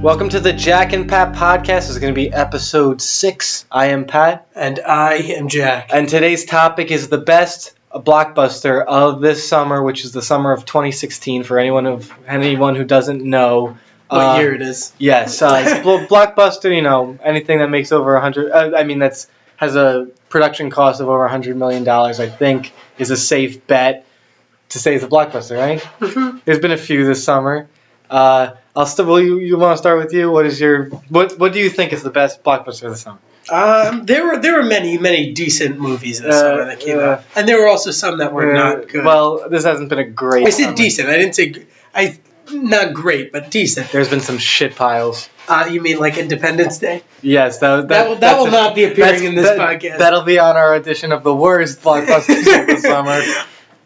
Welcome to the Jack and Pat podcast. This is going to be episode 6. I am Pat. And I am Jack. And today's topic is the best blockbuster of this summer, which is the summer of 2016. For anyone who doesn't know. What year it is. Yes. Blockbuster, anything that makes over 100... has a production cost of over $100 million, I think, is a safe bet to say it's a blockbuster, right? Mm-hmm. There's been a few this summer. You want to start with you? What do you think is the best blockbuster of the summer? There were many decent movies this summer that came out, and there were also some that were not good. Well, this hasn't been a great. I said decent. I didn't say not great, but decent. There's been some shit piles. You mean like Independence Day? Yes, that will not be appearing in this podcast. That'll be on our edition of the worst blockbusters of the summer.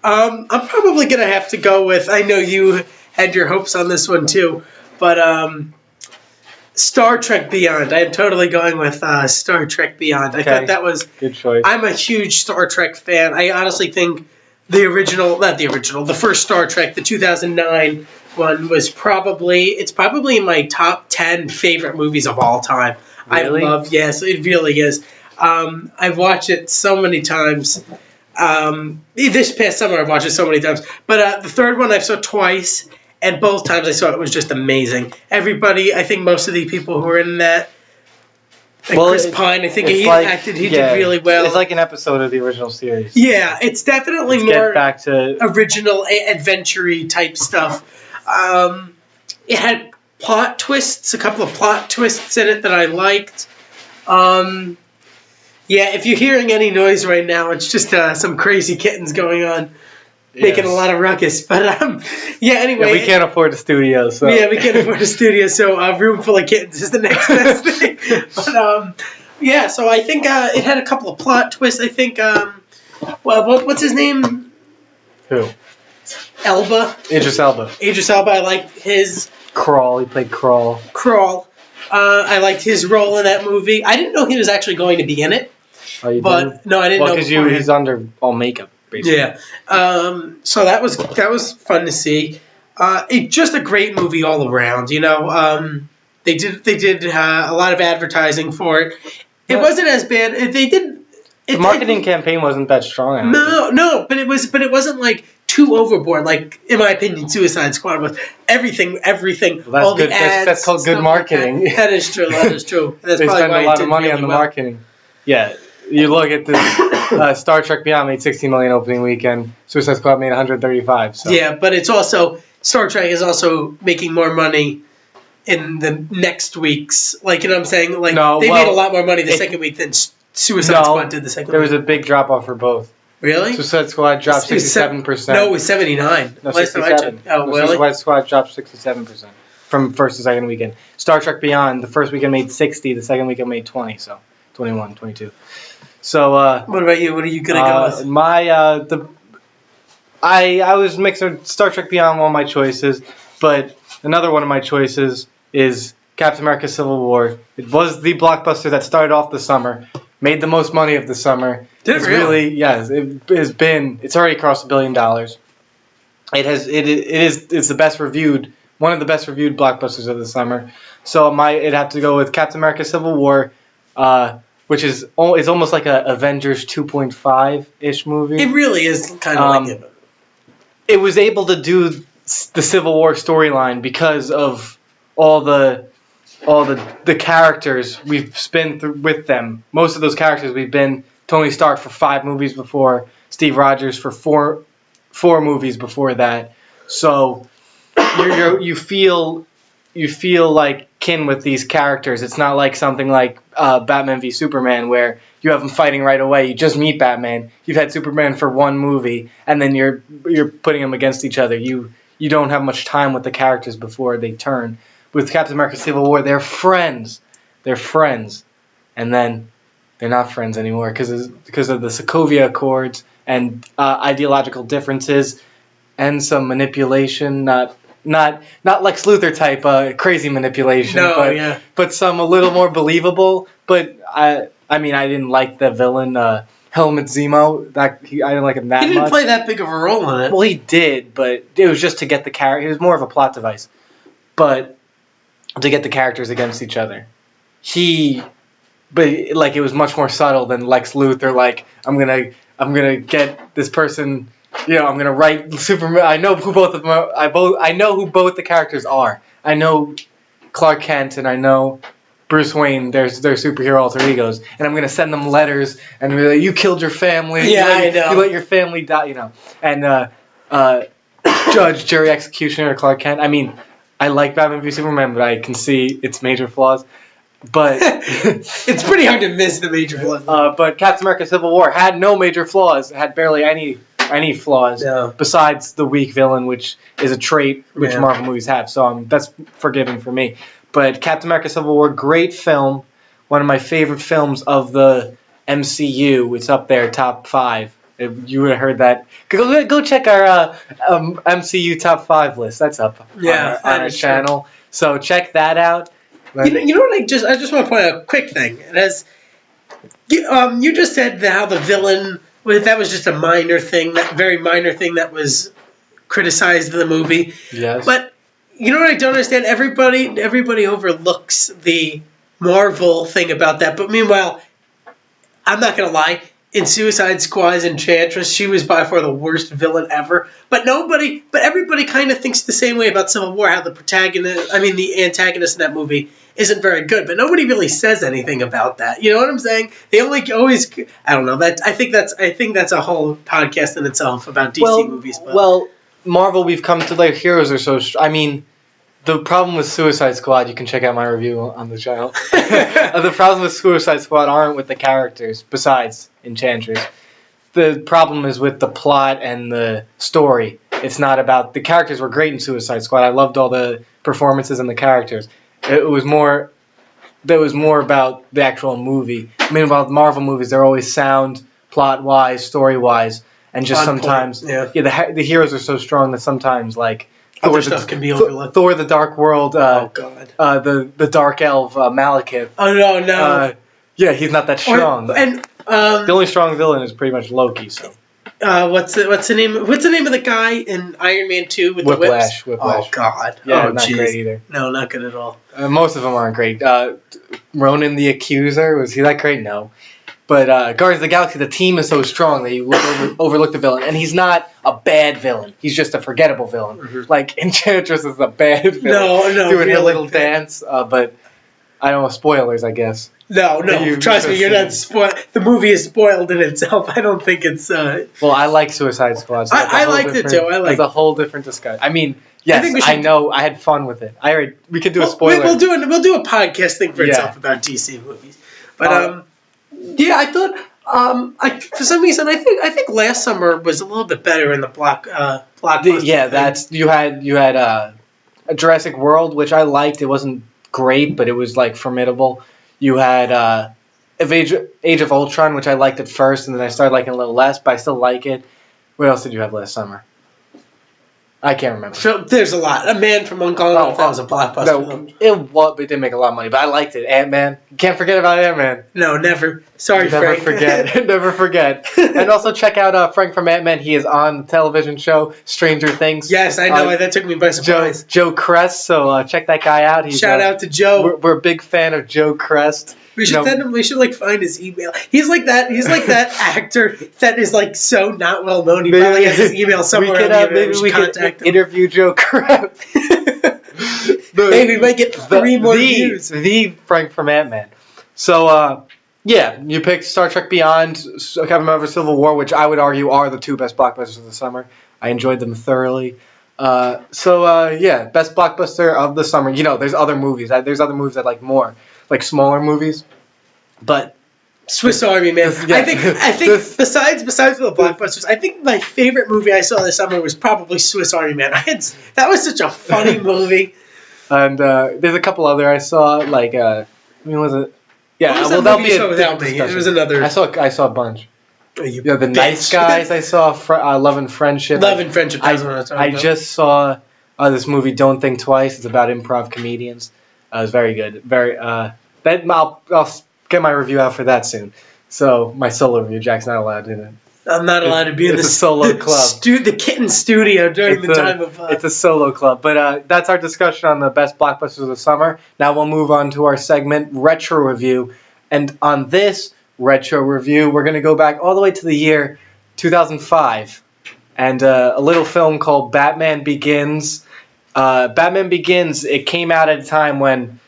I'm probably gonna have to go with. I know you had your hopes on this one too, but Star Trek Beyond. I am totally going with Star Trek Beyond. I thought that was good choice. I'm a huge Star Trek fan. I honestly think the first Star Trek, the 2009 one, was probably in my top 10 favorite movies of all time. Really? Yes, it really is. I've watched it so many times. This past summer I've watched it so many times. But the third one I saw twice, and both times I saw it was just amazing. Everybody, I think most of the people who were in that, Chris Pine, I think he did really well. It's like an episode of the original series. Yeah, it's definitely more get back to original adventure-y type stuff. It had plot twists, a couple of plot twists in it that I liked. If you're hearing any noise right now, it's just some crazy kittens going on, making a lot of ruckus. But anyway. We can't afford a studio, so. Yeah, we can't afford a studio, so a room full of kittens is the next best thing. But, so I think it had a couple of plot twists. I think, what's his name? Who? Elba. Idris Elba. I liked his... Crawl. He played Crawl. I liked his role in that movie. I didn't know he was actually going to be in it. Oh, you didn't? No, I didn't know. Because he's under all makeup, basically. Yeah. So that was fun to see. Just a great movie all around. They did a lot of advertising for it. It wasn't as bad. The marketing campaign wasn't that strong. No, but it wasn't like too overboard. Like, in my opinion, Suicide Squad was everything. Well, that's good. That's called good marketing. Like that is true. That's they spend a lot of money on the marketing. Yeah, you look at this. Star Trek Beyond made $16 million opening weekend. Suicide Squad made $135. So. Yeah, but it's also Star Trek is also making more money in the next weeks. Like, you know what I'm saying? Like, they made a lot more money the second week than Suicide Squad did the second week. There was a big drop off for both. Really? Suicide Squad dropped 67%. No, it was 79. No, 67. Oh, really? Suicide Squad dropped 67% from first to second weekend. Star Trek Beyond, the first weekend made 60, the second weekend made 20, so 21, 22. So, what about you? What are you gonna go with? I was mixing Star Trek Beyond, one of my choices, but another one of my choices is Captain America: Civil War. It was the blockbuster that started off the summer, made the most money of the summer. Did it really? Yes, it's already crossed $1 billion. It's the best reviewed, one of the best reviewed blockbusters of the summer. So it'd have to go with Captain America: Civil War, which is almost like a Avengers 2.5-ish movie. It really is kind of like it. It was able to do the Civil War storyline because of all the characters we've been through with them. Most of those characters we've been Tony Stark for 5 movies before, Steve Rogers for four movies before that. So you feel like kin with these characters. It's not like something like Batman v Superman where you have them fighting right away. You just meet Batman. You've had Superman for 1 movie, and then you're putting them against each other. You don't have much time with the characters before they turn. With Captain America: Civil War, they're friends. And then they're not friends anymore because of the Sokovia Accords and ideological differences and some manipulation. Not Lex Luthor type crazy manipulation. But some a little more believable. But I didn't like the villain Helmut Zemo. I didn't like him that much. He didn't play that big of a role in it. Well, he did, but it was just to get the character. It was more of a plot device. But to get the characters against each other. But like it was much more subtle than Lex Luthor. Like I'm gonna get this person. I'm gonna write Superman. I know who both of them are. I know who both the characters are. I know Clark Kent and I know Bruce Wayne. Their superhero alter egos, and I'm gonna send them letters and be like, "You killed your family. Yeah, I know. You let your family die. And Judge, jury, executioner, Clark Kent. I mean, I like Batman v Superman, but I can see its major flaws. But it's pretty hard to miss the major flaws. But Captain America: Civil War had no major flaws. It had barely any flaws besides the weak villain, which is a trait which Marvel movies have. So that's forgiven for me. But Captain America: Civil War, great film, one of my favorite films of the MCU. It's up there, top 5. If you would have heard that, go check our MCU top 5 list. That's up on our channel. True. So check that out. You know what? I just want to point out a quick thing. You just said how the villain that was just a minor thing, that very minor thing that was criticized in the movie. Yes. But you know what I don't understand? Everybody overlooks the Marvel thing about that. But meanwhile, I'm not gonna lie. In Suicide Squad's Enchantress, she was by far the worst villain ever. But everybody kind of thinks the same way about Civil War. How the antagonist in that movie isn't very good. But nobody really says anything about that. You know what I'm saying? They always. I don't know. I think that's a whole podcast in itself about DC movies. But. Well, Marvel, we've come to their heroes are so. I mean. The problem with Suicide Squad, you can check out my review on the channel. The problem with Suicide Squad aren't with the characters, besides Enchantress. The problem is with the plot and the story. It's not about... The characters were great in Suicide Squad. I loved all the performances and the characters. It was more about the actual movie. Meanwhile, the Marvel movies, they're always sound, plot-wise, story-wise, and just sometimes... the heroes are so strong that sometimes, like... Other stuff can be overlooked. Thor: The Dark World. Oh God. The Dark Elf Malekith. Oh no. Yeah, he's not that strong. The only strong villain is pretty much Loki. So. What's the name? What's the name of the guy in Iron Man 2 with Whiplash, the whips? Oh God. Yeah, not great either. No, not good at all. Most of them aren't great. Ronan the Accuser, was he that great? No. But Guardians of the Galaxy, the team is so strong that you overlook the villain. And he's not a bad villain. He's just a forgettable villain. Mm-hmm. Like, Enchantress is a bad villain. No. Doing her little dance. But, I don't know, spoilers, I guess. No. Trust me, you're not spoiled. The movie is spoiled in itself. I don't think it's... Well, I like Suicide Squad. So I liked it, too. It's a whole different discussion. I mean... Yes, I know. I had fun with it. We could do a spoiler. We'll do a podcast thing for itself about DC movies. But, yeah, I thought for some reason I think last summer was a little bit better in the Blockbuster. You had a Jurassic World, which I liked. It wasn't great, but it was like formidable. You had Age of Ultron, which I liked at first, and then I started liking a little less, but I still like it. What else did you have last summer? I can't remember. So there's a lot. A Man from Uncle. That was a blockbuster. No, it didn't make a lot of money, but I liked it. Ant-Man. You can't forget about Ant-Man. No, never. Sorry, Frank. Never forget. And also check out Frank from Ant-Man. He is on the television show Stranger Things. Yes, I know. That took me by surprise. Joe Crest. So check that guy out. Shout out to Joe. We're a big fan of Joe Crest. We should find his email. He's like that actor that is like so not well known. He probably has his email somewhere. Maybe we could interview Joe Crest. Maybe we might get 3 more views. The Frank from Ant-Man. So you picked Star Trek Beyond, Captain America: Civil War, which I would argue are the 2 best blockbusters of the summer. I enjoyed them thoroughly. Best blockbuster of the summer. There's other movies. There's other movies I like more. Like smaller movies, but Swiss Army Man. I think besides the blockbusters, I think my favorite movie I saw this summer was probably Swiss Army Man. That was such a funny movie. And there's a couple other I saw. Like was it? Yeah, what was that movie you saw without me? It was another. I saw a bunch. The Nice Guys. I saw Love and Friendship. Love and Friendship. I just saw this movie Don't Think Twice. It's about improv comedians. It was very good. I'll get my review out for that soon. So my solo review, Jack's not allowed in it. I'm not allowed to be in It's a solo club. the kitten studio during the time of. It's a solo club. But that's our discussion on the best blockbusters of the summer. Now we'll move on to our segment, Retro Review. And on this Retro Review, we're going to go back all the way to the year 2005. And a little film called Batman Begins. Batman Begins, it came out at a time when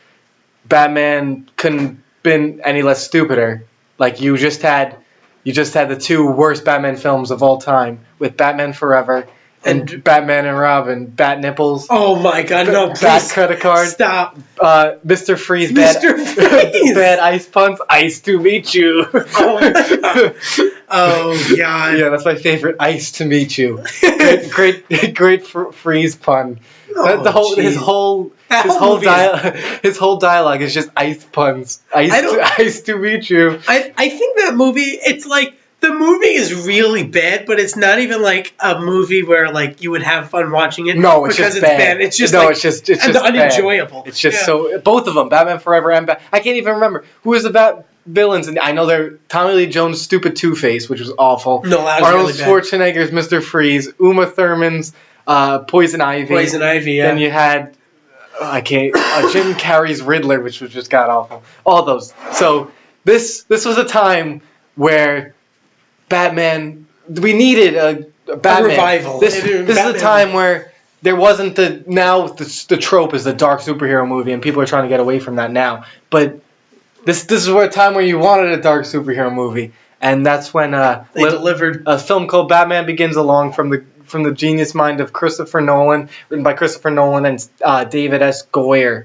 Batman couldn't been any less stupider. Like, you just had the two worst Batman films of all time with Batman Forever and Batman and Robin, Bat Nipples. Oh my God, no, Bat please. Credit Card. Stop. Mr. Freeze, Mr. Freeze. Bad Ice Puns, Ice to meet you. Oh my God. Oh God. Yeah, that's my favorite, Ice to meet you. Great Freeze pun. Oh, His whole dialogue is just ice puns. Ice to meet you. I think that movie, it's like, the movie is really bad, but it's not even like a movie where like you would have fun watching it. No, it's because just it's bad. It's just it's just unenjoyable. Bad. It's just so, both of them, Batman Forever and I can't even remember who was the Bat villains, and I know they're Tommy Lee Jones' stupid Two-Face, which was awful. No, that was Arnold really bad. Schwarzenegger's Mr. Freeze, Uma Thurman's Poison Ivy. Poison Ivy, yeah. Then you had Jim Carrey's Riddler, which was just god awful. All those. So this was a time where Batman, we needed a Batman. A revival. This is a time where there wasn't the trope is the dark superhero movie, and people are trying to get away from that now. But this is a time where you wanted a dark superhero movie, and that's when they delivered a film called Batman Begins along from the genius mind of Christopher Nolan, written by Christopher Nolan and David S. Goyer,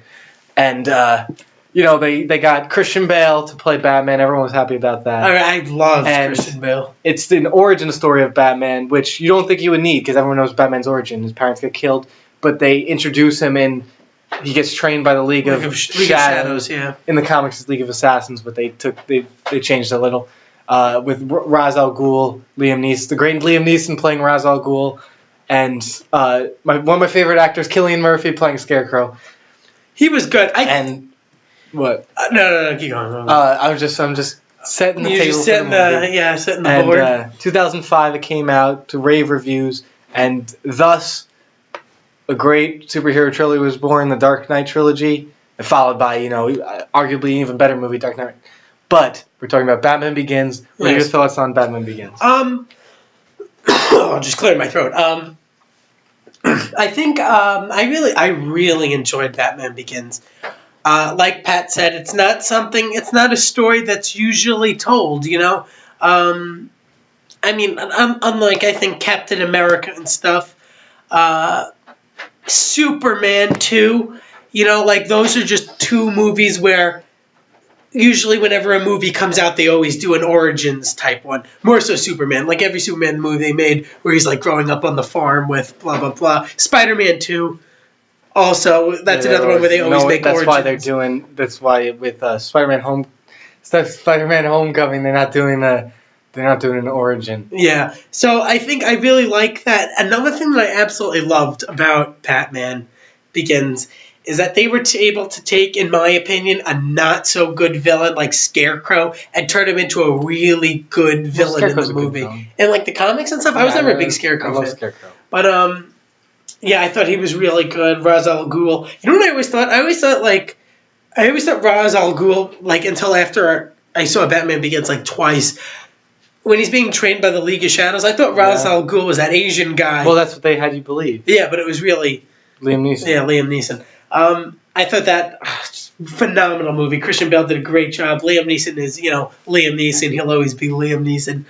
and they got Christian Bale to play Batman. Everyone was happy about that. I love Christian Bale. It's an origin story of Batman, which you don't think you would need because everyone knows Batman's origin. His parents get killed, but they introduce him in. He gets trained by the League of Shadows. Yeah. In the comics, it's League of Assassins, but they changed a little. With Ra's al Ghul, Liam Neeson, the great Liam Neeson playing Ra's al Ghul, and one of my favorite actors, Cillian Murphy, playing Scarecrow. He was good. What? No, keep going. I'm just setting the table. Just setting the board. 2005, it came out to rave reviews, and thus a great superhero trilogy was born, the Dark Knight trilogy, followed by arguably an even better movie, Dark Knight. But we're talking about Batman Begins. What are your thoughts on Batman Begins? I'll just clear my throat. I think I really enjoyed Batman Begins. Like Pat said, it's not a story that's usually told, unlike I think Captain America and stuff, Superman 2, those are just two movies where usually whenever a movie comes out, they always do an origins type one. More so Superman. Like every Superman movie they made where he's like growing up on the farm with blah, blah, blah. Spider-Man 2. Also, that's another one where they always make origins. That's why with Spider-Man Homecoming, they're not doing an origin. Yeah. So I think I really like that. Another thing that I absolutely loved about Batman Begins is that they were able to take, in my opinion, a not-so-good villain like Scarecrow and turn him into a really good villain in the movie. And like the comics and stuff, I was never a big Scarecrow fan. Scarecrow. But I thought he was really good. Ra's al Ghul. You know what I always thought? I always thought Ra's al Ghul, like until after I saw Batman Begins like twice. When he's being trained by the League of Shadows, I thought Ra's al Ghul was that Asian guy. Well, that's what they had you believe. Yeah, but it was really Liam Neeson. Yeah, Liam Neeson. I thought that phenomenal movie. Christian Bale did a great job. Liam Neeson is, Liam Neeson. He'll always be Liam Neeson.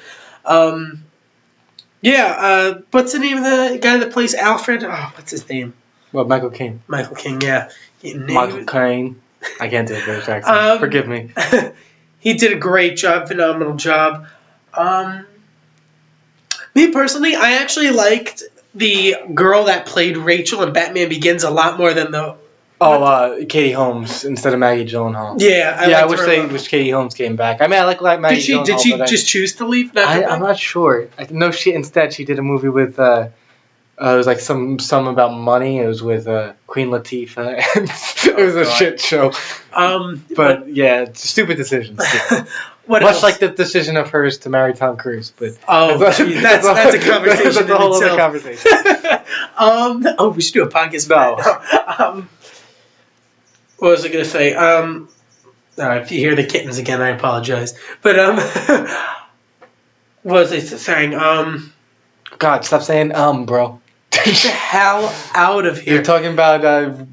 What's the name of the guy that plays Alfred? Oh, what's his name? Well, Michael Caine. Michael Caine, yeah. Michael Caine. I can't do a British accent. Forgive me. He did a great job, phenomenal job. Me personally, I actually liked the girl that played Rachel in Batman Begins a lot more than the... Katie Holmes instead of Maggie Gyllenhaal. Yeah, I wish Katie Holmes came back. I mean, I like Maggie Gyllenhaal. Did she just choose to leave? I'm not sure. No, she did a movie with... it was like some about money. It was with Queen Latifah. It was a shit show. But yeah, it's a stupid decision. What Much else? like the decision of hers to marry Tom Cruise, but Geez, that's a conversation. That's a whole in other itself. conversation. We should do a podcast. No. What was I going to say? If you hear the kittens again, I apologize. But what was I saying? God, stop saying bro. Get the hell out of here. You're talking about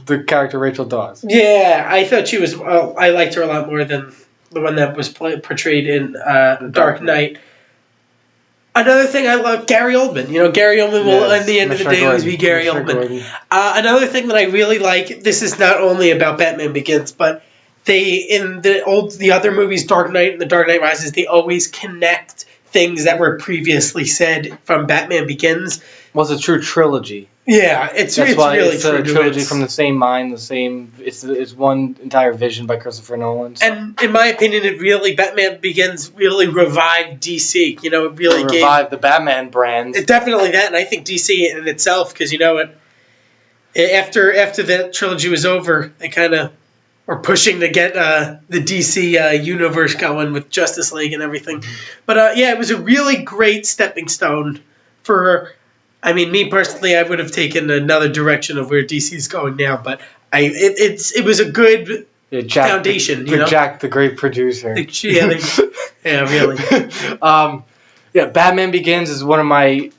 the character Rachel Dawes. Yeah, I thought she was. I liked her a lot more than the one that was portrayed in Dark Knight. Another thing I love, Gary Oldman. You know, Gary Oldman will, at the end of the day, always be Gary Oldman. Another thing that I really like, this is not only about Batman Begins, but in the other movies, Dark Knight and The Dark Knight Rises, they always connect things that were previously said from Batman Begins. Well, it's a true trilogy. Yeah, it's why really it's true. a trilogy from the same mind, it's one entire vision by Christopher Nolan. So. And in my opinion, Batman Begins really revived DC. You know, it really revived the Batman brand. It definitely that, and I think DC in itself, because you know what, after that trilogy was over, they kind of were pushing to get the DC universe going with Justice League and everything. But it was a really great stepping stone for. I mean, me personally, I would have taken another direction of where DC's going now, but it was a good foundation. Jack, the great producer. Yeah, really. Batman Begins is one of my.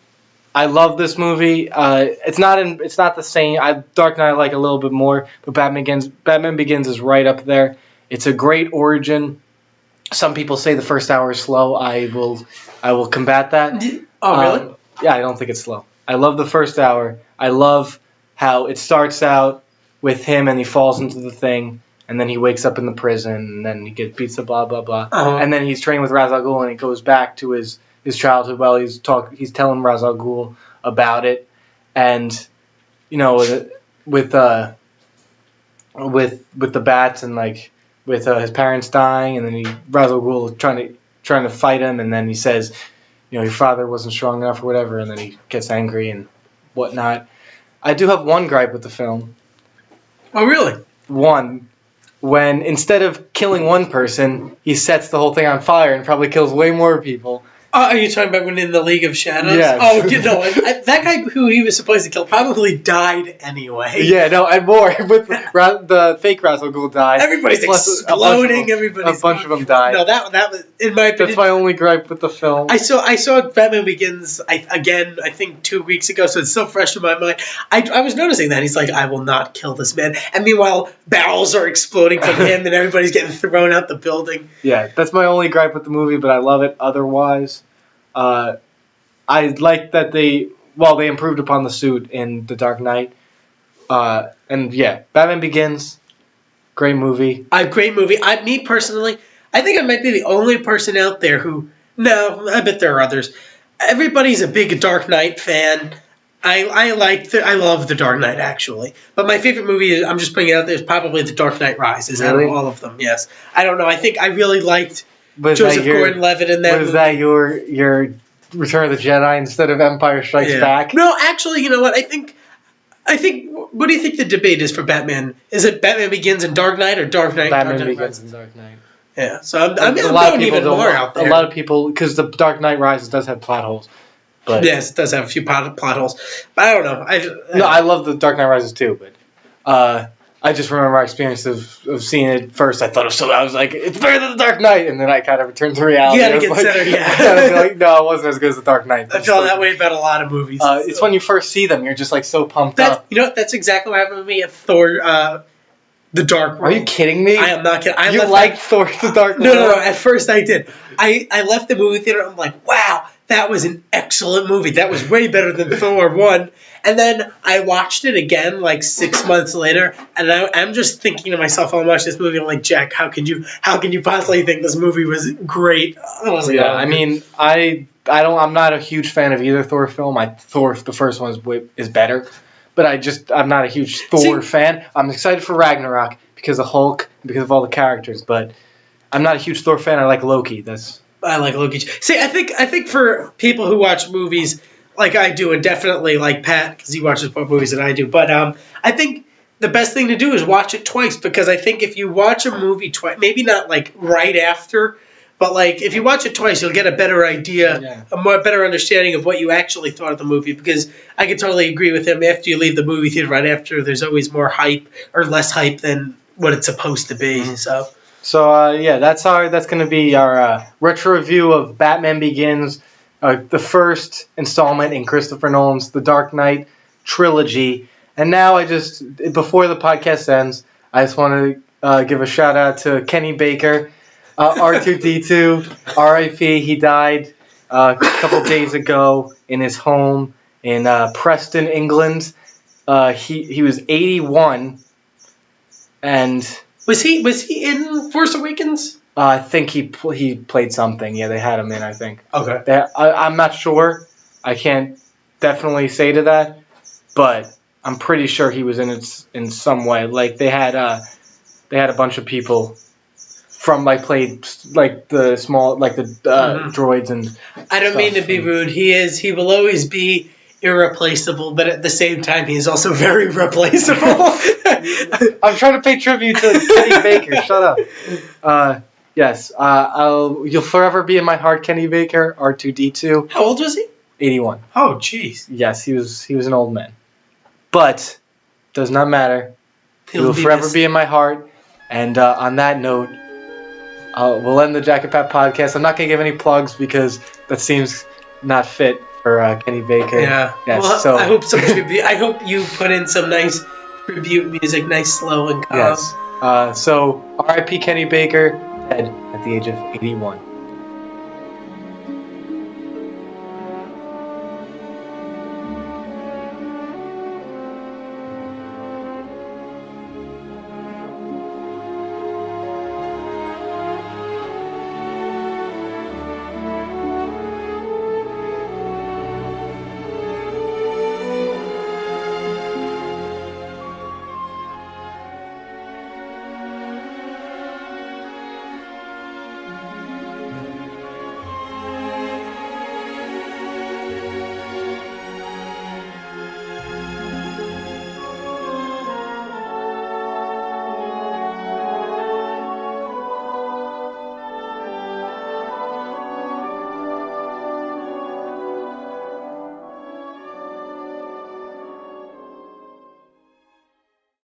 I love this movie. It's not the same. Dark Knight I like a little bit more, but Batman Begins is right up there. It's a great origin. Some people say the first hour is slow. I will combat that. Oh, really? Yeah, I don't think it's slow. I love the first hour. I love how it starts out with him and he falls into the thing, and then he wakes up in the prison, and then he gets pizza, blah, blah, blah. Uh-huh. And then he's training with Ra's al Ghul, and he goes back to his childhood while he's telling Ra's al Ghul about it. And, you know, with the bats and, like, with his parents dying, and then Ra's al Ghul trying to fight him, and then he says, you know, your father wasn't strong enough or whatever, and then he gets angry and whatnot. I do have one gripe with the film. Oh, really? One, when instead of killing one person, he sets the whole thing on fire and probably kills way more people. Are you talking about when in the League of Shadows? Yeah. Oh, that guy who he was supposed to kill probably died anyway. Yeah, no, and more. With the fake Ra's al Ghul died. Everybody's exploding. A bunch of them died. No, that was in my opinion. That's my only gripe with the film. I saw Batman Begins again. I think 2 weeks ago, so it's still fresh in my mind. I was noticing that he's like, I will not kill this man, and meanwhile barrels are exploding from him, and everybody's getting thrown out the building. Yeah, that's my only gripe with the movie, but I love it otherwise. I like that they improved upon the suit in The Dark Knight. And yeah, Batman Begins, great movie. Great movie. Me personally, I think I might be the only person out there who. No, I bet there are others. Everybody's a big Dark Knight fan. I love The Dark Knight actually, but my favorite movie is, I'm just putting it out there, is probably The Dark Knight Rises. Really? Out of all of them, yes. I don't know. I think I really liked Joseph Gordon-Levitt in that movie. Was that your Return of the Jedi instead of Empire Strikes Back? No, actually, you know what? I think. What do you think the debate is for Batman? Is it Batman Begins and Dark Knight, or Dark Knight? Batman Begins and Dark Knight. Yeah, so I'm going even more out there. A lot of people, because The Dark Knight Rises does have plot holes. But yes, it does have a few plot holes. But I don't know. I love The Dark Knight Rises too, but I just remember my experience of seeing it first. I thought it was I was like, it's better than The Dark Knight, and then I kind of returned to reality. You gotta consider, no, it wasn't as good as The Dark Knight. I feel that way about a lot of movies. It's when you first see them, you're just like so pumped up. You know what? That's exactly what happened with me at Thor. The Dark World. Are you kidding me? I am not kidding. You liked Thor: The Dark World? No. At first I did. I left the movie theater. I'm like, wow, that was an excellent movie. That was way better than Thor 1. And then I watched it again like 6 months later, and I'm just thinking to myself, I'm watching this movie. I'm like, Jack, how can you possibly think this movie was great? I mean, I'm not a huge fan of either Thor film. The first one is better. But I'm not a huge Thor fan. I'm excited for Ragnarok because of Hulk, because of all the characters. But I'm not a huge Thor fan. I like Loki. I like Loki. See, I think for people who watch movies like I do, and definitely like Pat, because he watches more movies than I do. But I think the best thing to do is watch it twice, because I think if you watch a movie twice, maybe not like right after, But like, if you watch it twice, you'll get a better idea, a better understanding of what you actually thought of the movie. Because I can totally agree with him. After you leave the movie theater, right after, there's always more hype or less hype than what it's supposed to be. So that's going to be our retro review of Batman Begins, the first installment in Christopher Nolan's The Dark Knight trilogy. And now before the podcast ends, I just want to give a shout out to Kenny Baker. R2D2, R.I.P. He died a couple days ago in his home in Preston, England. He was 81, and was he in Force Awakens? I think he played something. Yeah, they had him in. I think. Okay. I'm not sure. I can't definitely say to that, but I'm pretty sure he was in it in some way. Like they had a bunch of people from played the small droids and. I don't mean to be rude. He will always be irreplaceable, but at the same time, he is also very replaceable. I'm trying to pay tribute to Kenny Baker. Shut up. Yes. You'll forever be in my heart, Kenny Baker. R2D2. How old was he? 81. Oh, jeez. Yes, he was an old man, but does not matter. He will forever be in my heart. And on that note. We'll end the Jack and Pat podcast. I'm not going to give any plugs because that seems not fit for Kenny Baker. Yeah. Yes, well, so. I hope you put in some nice tribute music, nice, slow, and calm. Yes. So, R.I.P. Kenny Baker, dead at the age of 81.